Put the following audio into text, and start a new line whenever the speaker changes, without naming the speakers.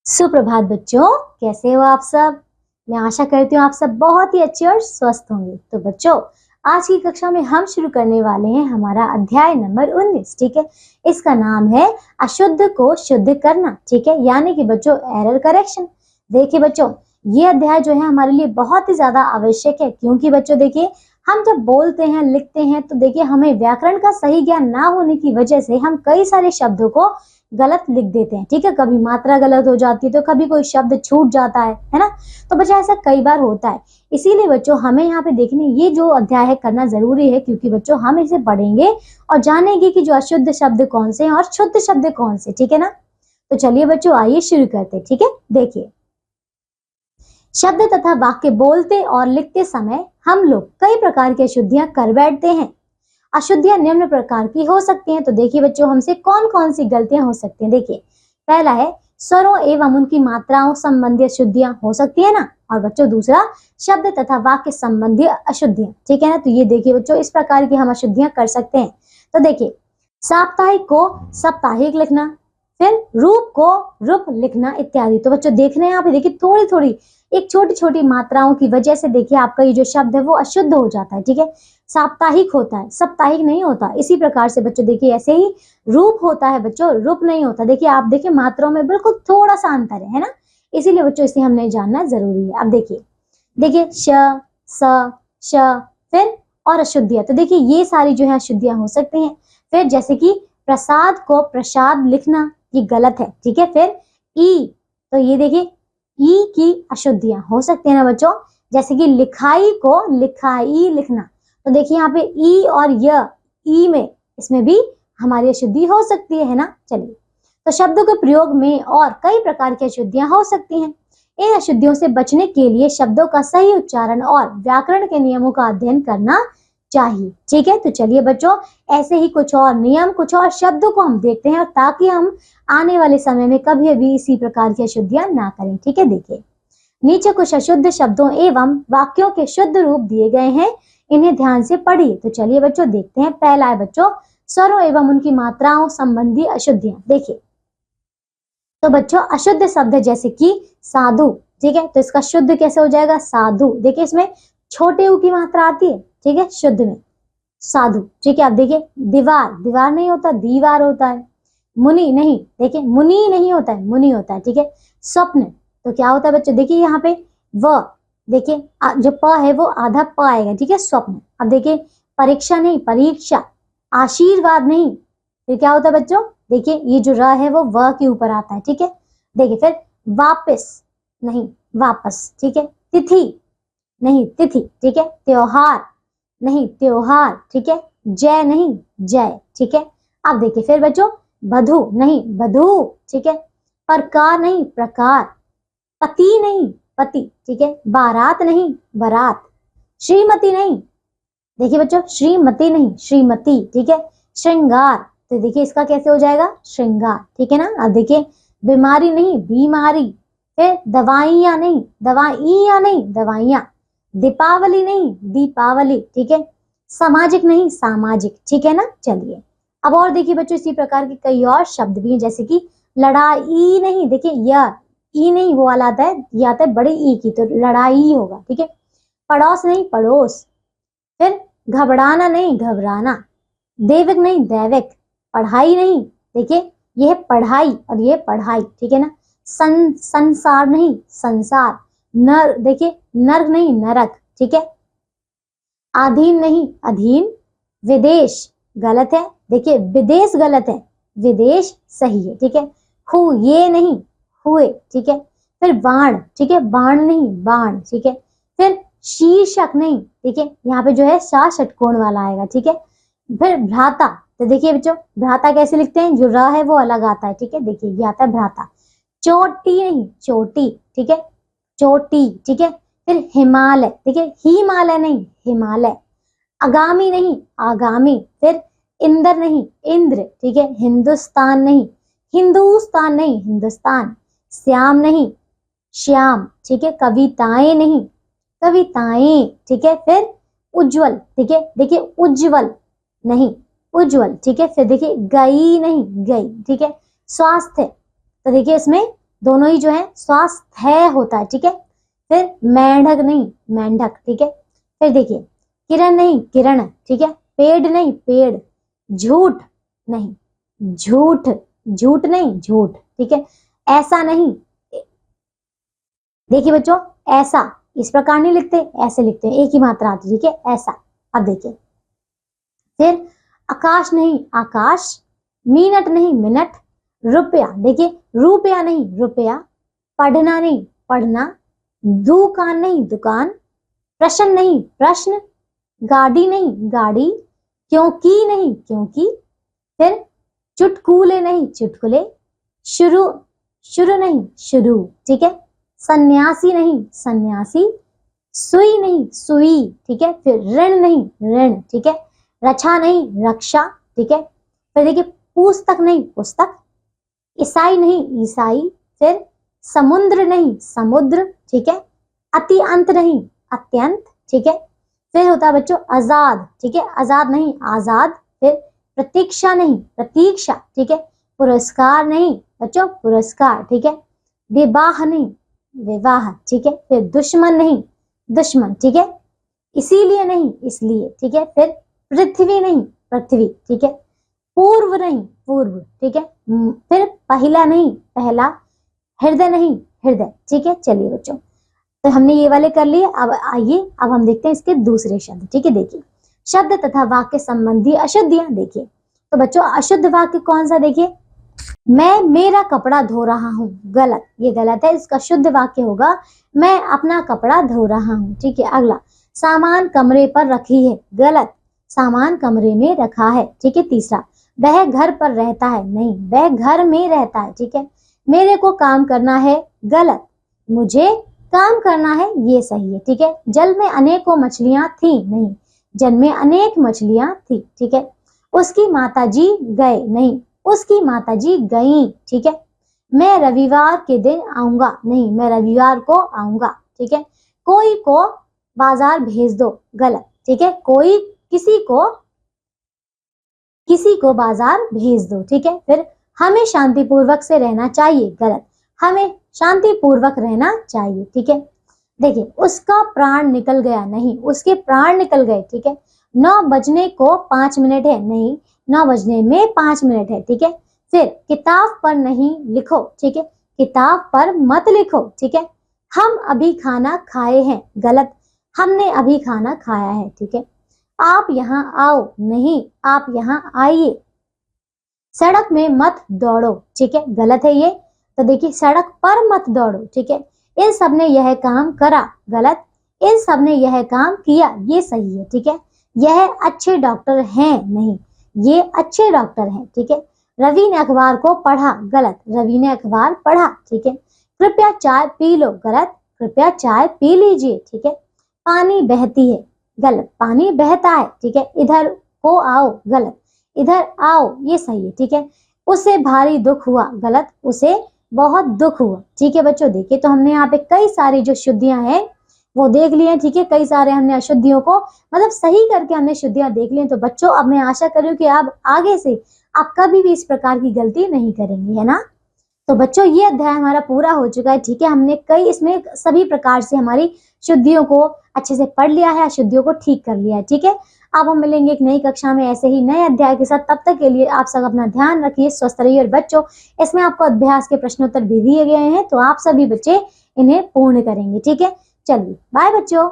सुप्रभात बच्चों, कैसे हो आप सब। मैं आशा करती हूँ आप सब बहुत ही अच्छे और स्वस्थ होंगे। तो बच्चों, आज की कक्षा में हम शुरू करने वाले हैं हमारा अध्याय नंबर 19। ठीक है, इसका नाम है अशुद्ध को शुद्ध करना। ठीक है, यानी कि बच्चों एरर करेक्शन। देखिए बच्चों, ये अध्याय जो है हमारे लिए बहुत ही ज्यादा आवश्यक है, क्योंकि बच्चों देखिए, हम जब बोलते हैं लिखते हैं तो देखिए हमें व्याकरण का सही ज्ञान ना होने की वजह से हम कई सारे शब्दों को गलत लिख देते हैं। ठीक है, कभी मात्रा गलत हो जाती है तो कभी कोई शब्द छूट जाता है ना। तो बच्चा ऐसा कई बार होता है। इसीलिए बच्चों हमें यहाँ पे देखने ये जो अध्याय है करना जरूरी है, क्योंकि बच्चों हम इसे पढ़ेंगे और जानेंगे कि जो अशुद्ध शब्द कौन से हैं और शुद्ध शब्द कौन से। ठीक है ना। तो चलिए बच्चों, आइए शुरू करते हैं। ठीक है, देखिए, शब्द तथा वाक्य बोलते और लिखते समय हम लोग कई प्रकार की अशुद्धियां कर बैठते हैं। अशुद्धियां निम्न प्रकार की हो सकती हैं। तो देखिए बच्चों, हमसे कौन कौन सी गलतियां हो सकती हैं। देखिए, पहला है स्वरों एवं उनकी मात्राओं संबंधी अशुद्धियां हो सकती है ना। और बच्चों दूसरा, शब्द तथा वाक्य संबंधी अशुद्धियां। ठीक है ना। तो ये देखिए बच्चों, इस प्रकार की हम अशुद्धियां कर सकते हैं। तो देखिए, साप्ताहिक को साप्ताहिक लिखना, फिर रूप को रूप लिखना इत्यादि। तो बच्चों देखने यहाँ पे देखिए, थोड़ी थोड़ी एक छोटी छोटी मात्राओं की वजह से देखिए आपका ये जो शब्द है वो अशुद्ध हो जाता है। ठीक है, साप्ताहिक होता है, साप्ताहिक नहीं होता। इसी प्रकार से बच्चों देखिए, ऐसे ही रूप होता है बच्चों, रूप नहीं होता। देखिए आप देखिए, मात्राओं में बिल्कुल थोड़ा सा अंतर है ना। इसीलिए बच्चों इसे हमने जानना जरूरी है। अब देखिए देखिए श, स, श, फिर और अशुद्धियां। तो देखिए ये सारी जो है अशुद्धियां हो सकती हैं। फिर जैसे कि प्रसाद को प्रसाद लिखना, ये गलत है। ठीक है, फिर ई, तो ये देखिए ई की अशुद्धियां हो सकती है ना बच्चों। जैसे कि लिखाई को लिखाई लिखना। तो देखिए यहाँ पे ई और य, ई में, इसमें भी हमारी अशुद्धि हो सकती है ना। चलिए, तो शब्दों के प्रयोग में और कई प्रकार की अशुद्धियां हो सकती हैं। इन अशुद्धियों से बचने के लिए शब्दों का सही उच्चारण और व्याकरण के नियमों का अध्ययन करना चाहिए। ठीक है, तो चलिए बच्चों, ऐसे ही कुछ और नियम, कुछ और शब्दों को हम देखते हैं, और ताकि हम आने वाले समय में कभी भी इसी प्रकार की अशुद्धियां ना करें। ठीक है, देखिए, नीचे कुछ अशुद्ध शब्दों एवं वाक्यों के शुद्ध रूप दिए गए हैं, इन्हें ध्यान से पढ़िए। तो चलिए बच्चों देखते हैं। पहला है बच्चों, स्वरों एवं उनकी मात्राओं संबंधी अशुद्धियां। देखिए, तो बच्चों अशुद्ध शब्द है जैसे कि साधु। ठीक है, तो इसका शुद्ध कैसे हो जाएगा, साधु। देखिए इसमें छोटे ऊ की मात्रा आती है। ठीक है, शुद्ध में साधु। ठीक है, अब देखिए, दीवार, दीवार नहीं होता, दीवार होता है। मुनि नहीं, देखिए मुनि नहीं होता है, मुनि होता है। ठीक है, स्वप्न, तो क्या होता है बच्चों, देखिए यहाँ पे व, देखिए जो प है वो आधा प आएगा। ठीक है, स्वप्न। अब देखिए, परीक्षा नहीं, परीक्षा। आशीर्वाद नहीं, फिर क्या होता है बच्चों, देखिए ये जो र है वो व के ऊपर आता है। ठीक है, देखिए फिर वापस नहीं, वापस। ठीक है, तिथि नहीं, तिथि। ठीक है, त्योहार नहीं, त्योहार। ठीक है, जय नहीं, जय। ठीक है, अब देखिए फिर बच्चों, बधु नहीं, बधु। ठीक है, प्रकार नहीं, प्रकार। पति नहीं, पति। ठीक है, बारात नहीं, बारात। श्रीमती नहीं, देखिए बच्चों, श्रीमती नहीं, श्रीमती। ठीक है, श्रृंगार, तो देखिए इसका कैसे हो जाएगा, श्रृंगार। ठीक है ना। अब देखिए, बीमारी नहीं, बीमारी। फिर दवाइयां नहीं, दवाइयां नहीं, दवाइयां। दीपावली नहीं, दीपावली। ठीक है, सामाजिक नहीं, सामाजिक। ठीक है ना। चलिए, अब और देखिए बच्चों, इसी प्रकार के कई और शब्द भी हैं, जैसे कि लड़ाई नहीं, देखिए यह ई नहीं, वो वाला आता है, ये आता है बड़े ई की, तो लड़ाई होगा। ठीक है, पड़ोस नहीं, पड़ोस। फिर घबराना नहीं, घबराना। दैविक नहीं, दैविक। पढ़ाई नहीं, देखिए ये है पढ़ाई और ये पढ़ाई। ठीक है ना। संसार नहीं, संसार। नर, देखिए नर्क नहीं, नरक। ठीक है, अधीन नहीं, अधीन। विदेश गलत है, देखिए विदेश गलत है, विदेश सही है। ठीक है, ये नहीं, हुए। ठीक है, फिर बाण, ठीक है, बाण नहीं, बाण। ठीक है, फिर शीर्षक नहीं, देखिए यहाँ पे जो है सा षटकोण वाला आएगा। ठीक है, फिर भ्राता, तो देखिए बच्चों, भ्राता कैसे लिखते हैं, जो र है वो अलग आता है। ठीक है, देखिए ये आता है भ्राता। चोटी नहीं, चोटी। ठीक है, चोटी। ठीक है, फिर हिमालय, देखिए हिमालय नहीं, हिमालय। आगामी नहीं, आगामी। फिर इंद्र नहीं, इंद्र। ठीक है, हिंदुस्तान नहीं, हिंदुस्तान नहीं, हिंदुस्तान। श्याम नहीं, श्याम। ठीक है, कविताएं नहीं, कविताएं। ठीक है, फिर उज्जवल, ठीक है, देखिए उज्जवल नहीं, उज्जवल। ठीक है, फिर देखिए गई नहीं, गई। ठीक है, स्वास्थ्य, तो देखिए इसमें दोनों ही जो है स्वास्थ्य होता है, ठीक है। फिर मेंढक नहीं मेंढक, ठीक है। फिर देखिए किरण नहीं किरण, ठीक है। पेड़ नहीं पेड़, झूठ नहीं झूठ, झूठ नहीं झूठ, ठीक है। ऐसा नहीं, देखिए बच्चों ऐसा इस प्रकार नहीं लिखते, ऐसे लिखते हैं, एक ही मात्रा आती है, ठीक है, ऐसा। अब देखिए फिर आकाश नहीं आकाश, मिनट नहीं मिनट, रुपया, देखिए रुपया नहीं रुपया, पढ़ना नहीं पढ़ना, दुकान नहीं दुकान, प्रश्न नहीं प्रश्न, गाड़ी नहीं गाड़ी, क्योंकि नहीं क्योंकि, फिर चुटकुले नहीं चुटकुले, शुरू शुरू नहीं शुरू, ठीक है। सन्यासी नहीं सन्यासी, सुई नहीं सुई, ठीक है। फिर ऋण नहीं ऋण, ठीक है। रक्षा नहीं रक्षा, ठीक है। फिर देखिए पुस्तक नहीं पुस्तक, ईसाई नहीं ईसाई, फिर समुद्र नहीं समुद्र, ठीक है। अति अंत नहीं अत्यंत, ठीक है। फिर होता है बच्चों आजाद, ठीक है, आजाद नहीं आजाद। फिर प्रतीक्षा नहीं प्रतीक्षा, ठीक है। पुरस्कार नहीं बच्चों पुरस्कार, ठीक है। विवाह नहीं विवाह, ठीक है। फिर दुश्मन नहीं दुश्मन, ठीक है। इसीलिए नहीं इसलिए, ठीक है। फिर पृथ्वी नहीं पृथ्वी, ठीक है। पूर्व नहीं पूर्व, ठीक है। फिर पहला नहीं पहला, हृदय नहीं हृदय, ठीक है। चलिए बच्चों तो हमने ये वाले कर लिए। अब आइए अब हम देखते हैं इसके दूसरे शब्द, ठीक है। देखिए शब्द तथा वाक्य संबंधी अशुद्धियां, देखिए तो बच्चों अशुद्ध वाक्य कौन सा, देखिए मैं मेरा कपड़ा धो रहा हूँ, गलत, ये गलत है। इसका शुद्ध वाक्य होगा मैं अपना कपड़ा धो रहा हूँ, ठीक है। अगला सामान कमरे पर रखी है, गलत, सामान कमरे में रखा है, ठीक है। तीसरा वह घर पर रहता है, नहीं वह घर में रहता है, ठीक है। मेरे को काम करना है, गलत, मुझे काम करना है, ये सही है, ठीक है। जल में अनेकों मछलियां थी, नहीं जल में अनेक मछलियां थी, ठीक है। उसकी माताजी गए, नहीं उसकी माताजी गईं, ठीक है। मैं रविवार के दिन आऊंगा, नहीं मैं रविवार को आऊंगा, ठीक है। कोई को बाजार भेज दो, गलत, ठीक है। कोई किसी को बाजार भेज दो, ठीक है। फिर हमें शांतिपूर्वक से रहना चाहिए, गलत, हमें शांतिपूर्वक रहना चाहिए, ठीक है। देखिए उसका प्राण निकल गया, नहीं उसके प्राण निकल गए, ठीक है। 9 बजने को 5 मिनट है, नहीं 9 बजने में 5 मिनट है, ठीक है। फिर किताब पर नहीं लिखो, ठीक है, किताब पर मत लिखो, ठीक है। हम अभी खाना खाए हैं, गलत, हमने अभी खाना खाया है, ठीक है। आप यहाँ आओ, नहीं आप यहाँ आइए। सड़क में मत दौड़ो, ठीक है, गलत है ये। तो देखिए सड़क पर मत दौड़ो, ठीक है। इन सब ने यह काम करा, गलत, इन सब ने यह काम किया, ये सही है, ठीक है। यह अच्छे डॉक्टर हैं, नहीं ये अच्छे डॉक्टर हैं, ठीक है। रवि ने अखबार को पढ़ा, गलत, रवि ने अखबार पढ़ा, ठीक है। कृपया चाय पी लो, गलत, कृपया चाय पी लीजिए, ठीक है। पानी बहती है, गलत, पानी बहता है, ठीक है। इधर को आओ, गलत, इधर आओ, ये सही है, ठीक है। उसे भारी दुख हुआ, गलत, उसे बहुत दुख हुआ, ठीक है। बच्चों देखिए तो हमने यहाँ पे कई सारी जो शुद्धियां हैं वो देख लिए, ठीक है। कई सारे हमने अशुद्धियों को मतलब सही करके हमने शुद्धियां देख ली। तो बच्चों अब मैं आशा कर रही हूँ कि आप आगे से आप कभी भी इस प्रकार की गलती नहीं करेंगे, है ना। तो बच्चों ये अध्याय हमारा पूरा हो चुका है, ठीक है। हमने कई इसमें सभी प्रकार से हमारी शुद्धियों को अच्छे से पढ़ लिया है, अशुद्धियों को ठीक कर लिया है, ठीक है। अब हम मिलेंगे एक नई कक्षा में ऐसे ही नए अध्याय के साथ। तब तक के लिए आप सब अपना ध्यान रखिए, स्वस्थ रहिए। और बच्चों इसमें आपको अभ्यास के प्रश्नोत्तर भी दिए गए हैं, तो आप सभी बच्चे इन्हें पूर्ण करेंगे, ठीक है। चलिए बाय बच्चों।